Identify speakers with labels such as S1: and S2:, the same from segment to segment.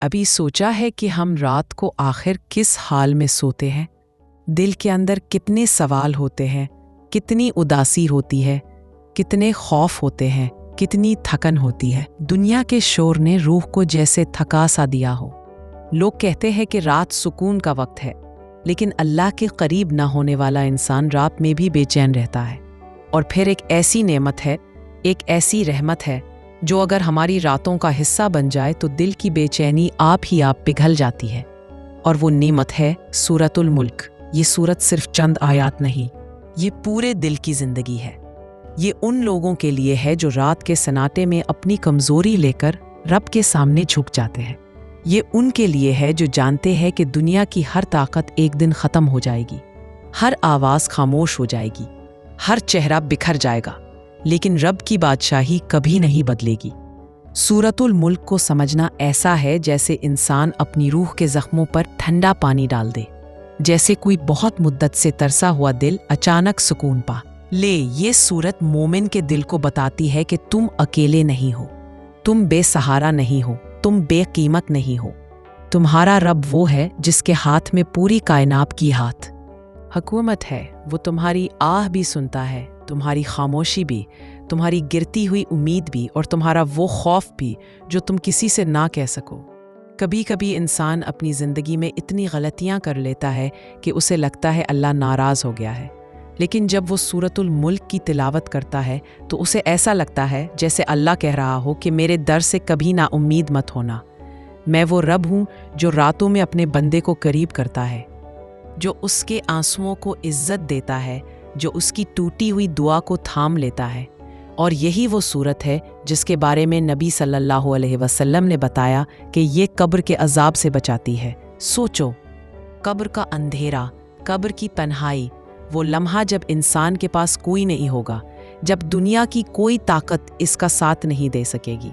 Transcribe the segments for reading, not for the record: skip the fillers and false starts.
S1: ابھی سوچا ہے کہ ہم رات کو آخر کس حال میں سوتے ہیں؟ دل کے اندر کتنے سوال ہوتے ہیں، کتنی اداسی ہوتی ہے، کتنے خوف ہوتے ہیں، کتنی تھکن ہوتی ہے۔ دنیا کے شور نے روح کو جیسے تھکا سا دیا ہو۔ لوگ کہتے ہیں کہ رات سکون کا وقت ہے، لیکن اللہ کے قریب نہ ہونے والا انسان رات میں بھی بے چین رہتا ہے۔ اور پھر ایک ایسی نعمت ہے، ایک ایسی رحمت ہے، جو اگر ہماری راتوں کا حصہ بن جائے تو دل کی بے چینی آپ ہی آپ پگھل جاتی ہے، اور وہ نعمت ہے سورۃ الملک۔ یہ سورت صرف چند آیات نہیں، یہ پورے دل کی زندگی ہے۔ یہ ان لوگوں کے لیے ہے جو رات کے سناٹے میں اپنی کمزوری لے کر رب کے سامنے جھک جاتے ہیں۔ یہ ان کے لیے ہے جو جانتے ہیں کہ دنیا کی ہر طاقت ایک دن ختم ہو جائے گی، ہر آواز خاموش ہو جائے گی، ہر چہرہ بکھر جائے گا، لیکن رب کی بادشاہی کبھی نہیں بدلے گی۔ سورۃ الملک کو سمجھنا ایسا ہے جیسے انسان اپنی روح کے زخموں پر ٹھنڈا پانی ڈال دے، جیسے کوئی بہت مدت سے ترسا ہوا دل اچانک سکون پا لے۔ یہ سورت مومن کے دل کو بتاتی ہے کہ تم اکیلے نہیں ہو، تم بے سہارا نہیں ہو، تم بے قیمت نہیں ہو۔ تمہارا رب وہ ہے جس کے ہاتھ میں پوری کائنات کی حکومت ہے۔ وہ تمہاری آہ بھی سنتا ہے، تمہاری خاموشی بھی، تمہاری گرتی ہوئی امید بھی، اور تمہارا وہ خوف بھی جو تم کسی سے نہ کہہ سکو۔ کبھی کبھی انسان اپنی زندگی میں اتنی غلطیاں کر لیتا ہے کہ اسے لگتا ہے اللہ ناراض ہو گیا ہے، لیکن جب وہ سورۃ الملک کی تلاوت کرتا ہے تو اسے ایسا لگتا ہے جیسے اللہ کہہ رہا ہو کہ میرے در سے کبھی نا امید مت ہونا۔ میں وہ رب ہوں جو راتوں میں اپنے بندے کو قریب کرتا ہے، جو اس کے آنسوؤں کو عزت دیتا ہے، جو اس کی ٹوٹی ہوئی دعا کو تھام لیتا ہے۔ اور یہی وہ صورت ہے جس کے بارے میں نبی صلی اللہ علیہ وسلم نے بتایا کہ یہ قبر کے عذاب سے بچاتی ہے۔ سوچو، قبر کا اندھیرا، قبر کی تنہائی، وہ لمحہ جب انسان کے پاس کوئی نہیں ہوگا، جب دنیا کی کوئی طاقت اس کا ساتھ نہیں دے سکے گی،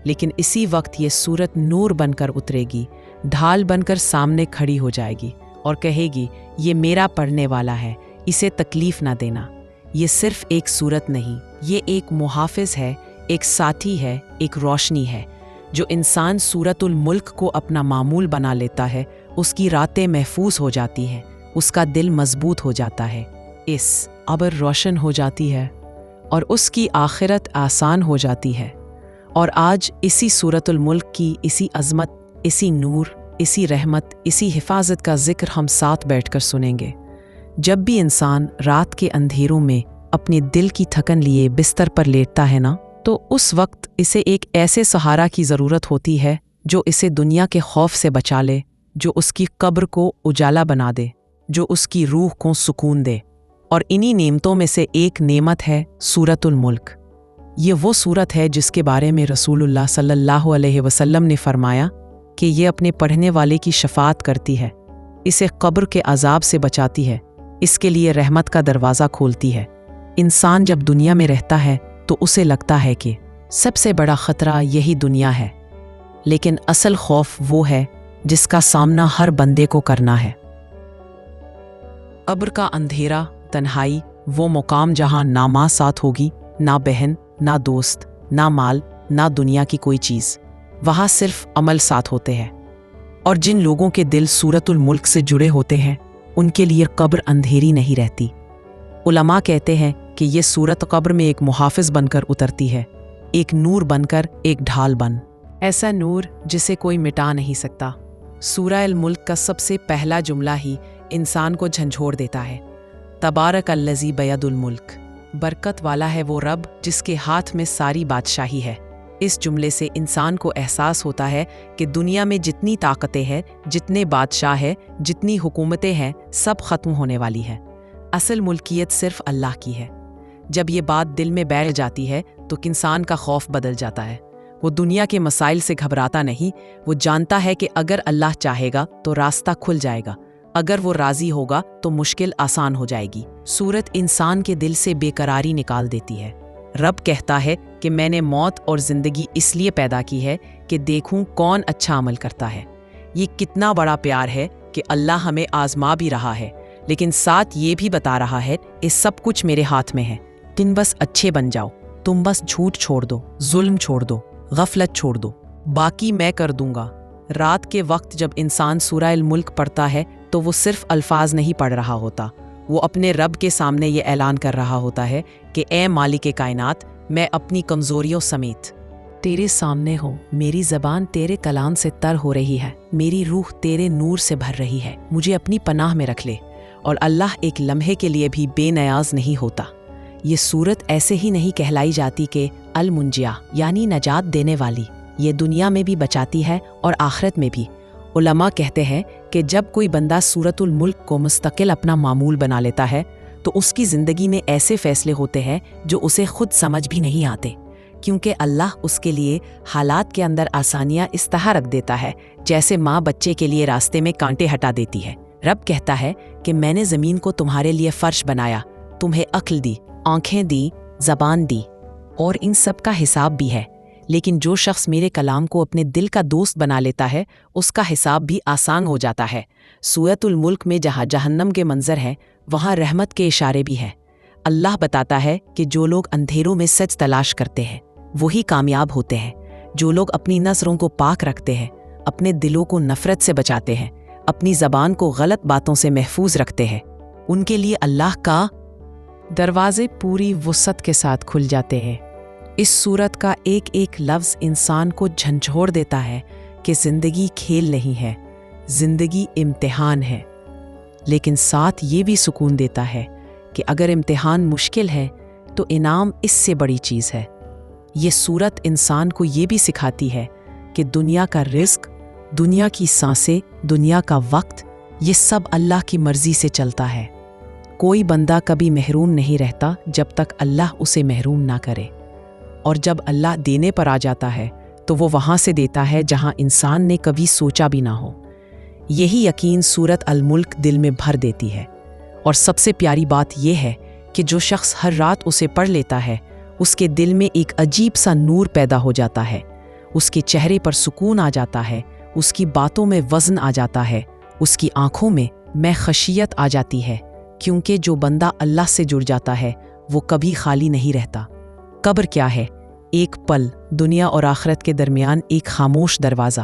S1: لیکن اسی وقت یہ سورت نور بن کر اترے گی، ڈھال بن کر سامنے کھڑی ہو جائے گی اور کہے گی، یہ میرا پڑھنے والا ہے، اسے تکلیف نہ دینا۔ یہ صرف ایک سورت نہیں، یہ ایک محافظ ہے، ایک ساتھی ہے، ایک روشنی ہے۔ جو انسان سورۃ الملک کو اپنا معمول بنا لیتا ہے، اس کی راتیں محفوظ ہو جاتی ہیں، اس کا دل مضبوط ہو جاتا ہے، اس قبر روشن ہو جاتی ہے، اور اس کی آخرت آسان ہو جاتی ہے۔ اور آج اسی سورۃ الملک کی اسی عظمت، اسی نور، اسی رحمت، اسی حفاظت کا ذکر ہم ساتھ بیٹھ کر سنیں گے۔ جب بھی انسان رات کے اندھیروں میں اپنے دل کی تھکن لیے بستر پر لیٹتا ہے نا، تو اس وقت اسے ایک ایسے سہارا کی ضرورت ہوتی ہے جو اسے دنیا کے خوف سے بچا لے، جو اس کی قبر کو اجالا بنا دے، جو اس کی روح کو سکون دے۔ اور انہی نعمتوں میں سے ایک نعمت ہے سورۃ الملک۔ یہ وہ سورت ہے جس کے بارے میں رسول اللہ صلی اللہ علیہ وسلم نے فرمایا کہ یہ اپنے پڑھنے والے کی شفاعت کرتی ہے، اسے قبر کے عذاب سے بچاتی ہے، اس کے لیے رحمت کا دروازہ کھولتی ہے۔ انسان جب دنیا میں رہتا ہے تو اسے لگتا ہے کہ سب سے بڑا خطرہ یہی دنیا ہے، لیکن اصل خوف وہ ہے جس کا سامنا ہر بندے کو کرنا ہے۔ قبر کا اندھیرا، تنہائی، وہ مقام جہاں نہ ماں ساتھ ہوگی، نہ بہن، نہ دوست، نہ مال، نہ دنیا کی کوئی چیز، وہاں صرف عمل ساتھ ہوتے ہیں۔ اور جن لوگوں کے دل سورۃ الملک سے جڑے ہوتے ہیں، ان کے لیے قبر اندھیری نہیں رہتی۔ علماء کہتے ہیں کہ یہ سورت قبر میں ایک محافظ بن کر اترتی ہے، ایک نور بن کر، ایک ڈھال بن، ایسا نور جسے کوئی مٹا نہیں سکتا۔ سورہ الملک کا سب سے پہلا جملہ ہی انسان کو جھنجھوڑ دیتا ہے، تبارک الذی بیدہ الملک، برکت والا ہے وہ رب جس کے ہاتھ میں ساری بادشاہی ہے۔ اس جملے سے انسان کو احساس ہوتا ہے کہ دنیا میں جتنی طاقتیں ہیں، جتنے بادشاہ ہیں، جتنی حکومتیں ہیں، سب ختم ہونے والی ہیں، اصل ملکیت صرف اللہ کی ہے۔ جب یہ بات دل میں بیٹھ جاتی ہے تو انسان کا خوف بدل جاتا ہے۔ وہ دنیا کے مسائل سے گھبراتا نہیں، وہ جانتا ہے کہ اگر اللہ چاہے گا تو راستہ کھل جائے گا، اگر وہ راضی ہوگا تو مشکل آسان ہو جائے گی۔ سورت انسان کے دل سے بے قراری نکال دیتی ہے۔ رب کہتا ہے کہ میں نے موت اور زندگی اس لیے پیدا کی ہے کہ دیکھوں کون اچھا عمل کرتا ہے۔ یہ کتنا بڑا پیار ہے کہ اللہ ہمیں آزما بھی رہا ہے، لیکن ساتھ یہ بھی بتا رہا ہے یہ سب کچھ میرے ہاتھ میں ہے، تم بس اچھے بن جاؤ، تم بس جھوٹ چھوڑ دو، ظلم چھوڑ دو، غفلت چھوڑ دو، باقی میں کر دوں گا۔ رات کے وقت جب انسان سورہ الملک پڑھتا ہے تو وہ صرف الفاظ نہیں پڑھ رہا ہوتا، وہ اپنے رب کے سامنے یہ اعلان کر رہا ہوتا ہے کہ اے مالک کائنات، میں اپنی کمزوریوں سمیت تیرے سامنے ہوں، میری زبان تیرے کلام سے تر ہو رہی ہے، میری روح تیرے نور سے بھر رہی ہے، مجھے اپنی پناہ میں رکھ لے۔ اور اللہ ایک لمحے کے لیے بھی بے نیاز نہیں ہوتا۔ یہ سورت ایسے ہی نہیں کہلائی جاتی کہ المنجیہ یعنی نجات دینے والی، یہ دنیا میں بھی بچاتی ہے اور آخرت میں بھی۔ علماء کہتے ہیں کہ جب کوئی بندہ سورۃ الملک کو مستقل اپنا معمول بنا لیتا ہے تو اس کی زندگی میں ایسے فیصلے ہوتے ہیں جو اسے خود سمجھ بھی نہیں آتے، کیونکہ اللہ اس کے لیے حالات کے اندر آسانیاں اس طرح رکھ دیتا ہے جیسے ماں بچے کے لیے راستے میں کانٹے ہٹا دیتی ہے۔ رب کہتا ہے کہ میں نے زمین کو تمہارے لیے فرش بنایا، تمہیں عقل دی، آنکھیں دی، زبان دی، اور ان سب کا حساب بھی ہے، لیکن جو شخص میرے کلام کو اپنے دل کا دوست بنا لیتا ہے اس کا حساب بھی آسان ہو جاتا ہے۔ سورۃ الملک میں جہاں جہنم کے منظر ہیں وہاں رحمت کے اشارے بھی ہیں۔ اللہ بتاتا ہے کہ جو لوگ اندھیروں میں سچ تلاش کرتے ہیں وہی کامیاب ہوتے ہیں، جو لوگ اپنی نظروں کو پاک رکھتے ہیں، اپنے دلوں کو نفرت سے بچاتے ہیں، اپنی زبان کو غلط باتوں سے محفوظ رکھتے ہیں، ان کے لیے اللہ کا دروازے پوری وسعت کے ساتھ کھل جاتے ہیں۔ اس سورت کا ایک ایک لفظ انسان کو جھنجھوڑ دیتا ہے کہ زندگی کھیل نہیں ہے، زندگی امتحان ہے، لیکن ساتھ یہ بھی سکون دیتا ہے کہ اگر امتحان مشکل ہے تو انعام اس سے بڑی چیز ہے۔ یہ سورت انسان کو یہ بھی سکھاتی ہے کہ دنیا کا رزق، دنیا کی سانسیں، دنیا کا وقت، یہ سب اللہ کی مرضی سے چلتا ہے۔ کوئی بندہ کبھی محروم نہیں رہتا جب تک اللہ اسے محروم نہ کرے، اور جب اللہ دینے پر آ جاتا ہے تو وہ وہاں سے دیتا ہے جہاں انسان نے کبھی سوچا بھی نہ ہو۔ یہی یقین سورۃ الملک دل میں بھر دیتی ہے، اور سب سے پیاری بات یہ ہے کہ جو شخص ہر رات اسے پڑھ لیتا ہے اس کے دل میں ایک عجیب سا نور پیدا ہو جاتا ہے، اس کے چہرے پر سکون آ جاتا ہے، اس کی باتوں میں وزن آ جاتا ہے، اس کی آنکھوں میں خشیت آ جاتی ہے، کیونکہ جو بندہ اللہ سے جڑ جاتا ہے وہ کبھی خالی نہیں رہتا۔ قبر کیا ہے؟ ایک پل، دنیا اور آخرت کے درمیان ایک خاموش دروازہ،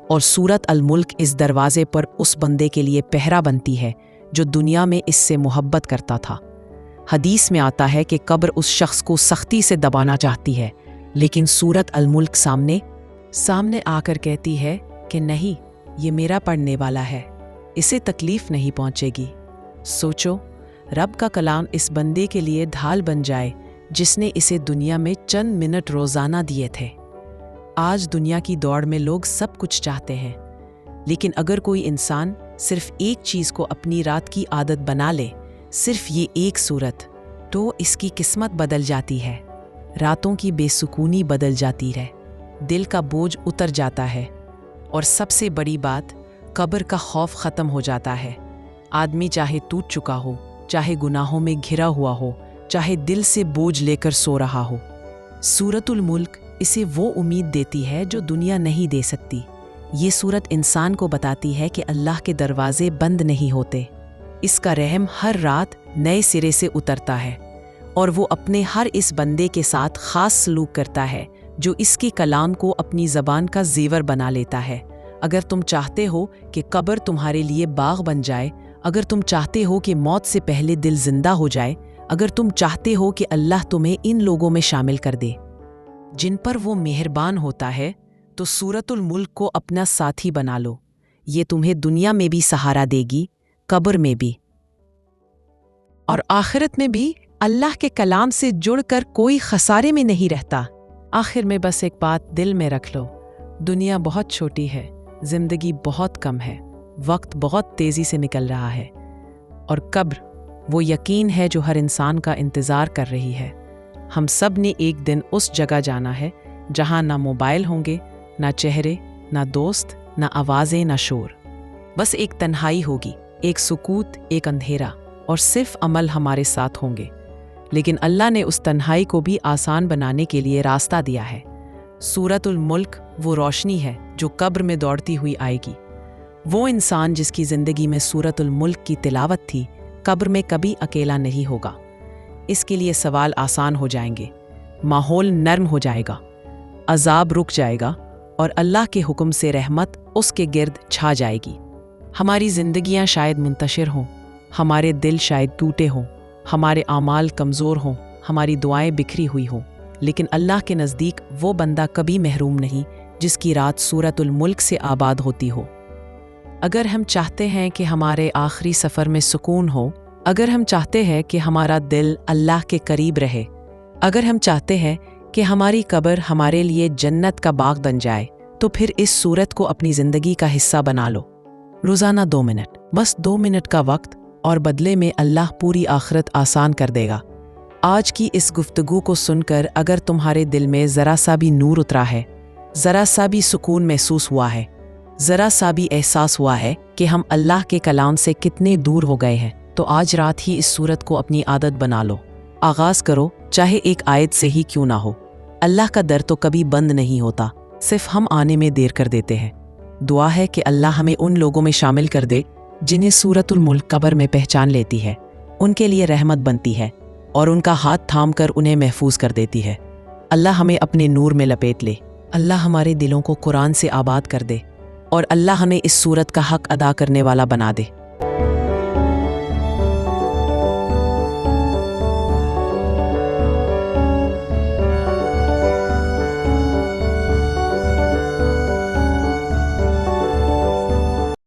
S1: اور سورۃ الملک اس دروازے پر اس بندے کے لیے پہرا بنتی ہے جو دنیا میں اس سے محبت کرتا تھا۔ حدیث میں آتا ہے کہ قبر اس شخص کو سختی سے دبانا چاہتی ہے، لیکن سورۃ الملک سامنے آ کر کہتی ہے کہ نہیں، یہ میرا پڑھنے والا ہے، اسے تکلیف نہیں پہنچے گی۔ سوچو، رب کا کلام اس بندے کے لیے ڈھال بن جائے جس نے اسے دنیا میں چند منٹ روزانہ دیے تھے۔ آج دنیا کی دوڑ میں لوگ سب کچھ چاہتے ہیں، لیکن اگر کوئی انسان صرف ایک چیز کو اپنی رات کی عادت بنا لے، صرف یہ ایک سورت، تو اس کی قسمت بدل جاتی ہے، راتوں کی بے سکونی بدل جاتی ہے، دل کا بوجھ اتر جاتا ہے، اور سب سے بڑی بات، قبر کا خوف ختم ہو جاتا ہے۔ آدمی چاہے ٹوٹ چکا ہو، چاہے گناہوں میں گھرا ہوا ہو، چاہے دل سے بوجھ لے کر سو رہا ہو، سورۃ الملک اسے وہ امید دیتی ہے جو دنیا نہیں دے سکتی۔ یہ سورت انسان کو بتاتی ہے کہ اللہ کے دروازے بند نہیں ہوتے، اس کا رحم ہر رات نئے سرے سے اترتا ہے، اور وہ اپنے ہر اس بندے کے ساتھ خاص سلوک کرتا ہے جو اس کے کلام کو اپنی زبان کا زیور بنا لیتا ہے۔ اگر تم چاہتے ہو کہ قبر تمہارے لیے باغ بن جائے، اگر تم چاہتے ہو کہ موت سے پہلے دل زندہ ہو جائے، اگر تم چاہتے ہو کہ اللہ تمہیں ان لوگوں میں شامل کر دے جن پر وہ مہربان ہوتا ہے، تو سورۃ الملک کو اپنا ساتھی بنا لو۔ یہ تمہیں دنیا میں بھی سہارا دے گی، قبر میں بھی، اور آخرت میں بھی۔ اللہ کے کلام سے جڑ کر کوئی خسارے میں نہیں رہتا۔ آخر میں بس ایک بات دل میں رکھ لو، دنیا بہت چھوٹی ہے، زندگی بہت کم ہے، وقت بہت تیزی سے نکل رہا ہے، اور قبر وہ یقین ہے جو ہر انسان کا انتظار کر رہی ہے۔ ہم سب نے ایک دن اس جگہ جانا ہے جہاں نہ موبائل ہوں گے، نہ چہرے، نہ دوست، نہ آوازیں، نہ شور، بس ایک تنہائی ہوگی، ایک سکوت، ایک اندھیرا، اور صرف عمل ہمارے ساتھ ہوں گے۔ لیکن اللہ نے اس تنہائی کو بھی آسان بنانے کے لیے راستہ دیا ہے۔ سورۃ الملک وہ روشنی ہے جو قبر میں دوڑتی ہوئی آئے گی۔ وہ انسان جس کی زندگی میں سورۃ الملک کی تلاوت تھی، قبر میں کبھی اکیلا نہیں ہوگا۔ اس کے لیے سوال آسان ہو جائیں گے، ماحول نرم ہو جائے گا، عذاب رک جائے گا، اور اللہ کے حکم سے رحمت اس کے گرد چھا جائے گی۔ ہماری زندگیاں شاید منتشر ہوں، ہمارے دل شاید ٹوٹے ہوں، ہمارے اعمال کمزور ہوں، ہماری دعائیں بکھری ہوئی ہوں، لیکن اللہ کے نزدیک وہ بندہ کبھی محروم نہیں جس کی رات سورۃ الملک سے آباد ہوتی ہو۔ اگر ہم چاہتے ہیں کہ ہمارے آخری سفر میں سکون ہو، اگر ہم چاہتے ہیں کہ ہمارا دل اللہ کے قریب رہے، اگر ہم چاہتے ہیں کہ ہماری قبر ہمارے لیے جنت کا باغ بن جائے، تو پھر اس سورت کو اپنی زندگی کا حصہ بنا لو۔ روزانہ 2 منٹ، بس 2 منٹ کا وقت، اور بدلے میں اللہ پوری آخرت آسان کر دے گا۔ آج کی اس گفتگو کو سن کر اگر تمہارے دل میں ذرا سا بھی نور اترا ہے، ذرا سا بھی سکون محسوس ہوا ہے، ذرا سا بھی احساس ہوا ہے کہ ہم اللہ کے کلام سے کتنے دور ہو گئے ہیں، تو آج رات ہی اس سورت کو اپنی عادت بنا لو۔ آغاز کرو، چاہے ایک آیت سے ہی کیوں نہ ہو۔ اللہ کا در تو کبھی بند نہیں ہوتا، صرف ہم آنے میں دیر کر دیتے ہیں۔ دعا ہے کہ اللہ ہمیں ان لوگوں میں شامل کر دے جنہیں سورۃ الملک قبر میں پہچان لیتی ہے، ان کے لیے رحمت بنتی ہے اور ان کا ہاتھ تھام کر انہیں محفوظ کر دیتی ہے۔ اللہ ہمیں اپنے نور میں لپیٹ لے، اللہ ہمارے دلوں کو قرآن سے آباد کر دے، اور اللہ ہمیں اس سورت کا حق ادا کرنے والا بنا دے۔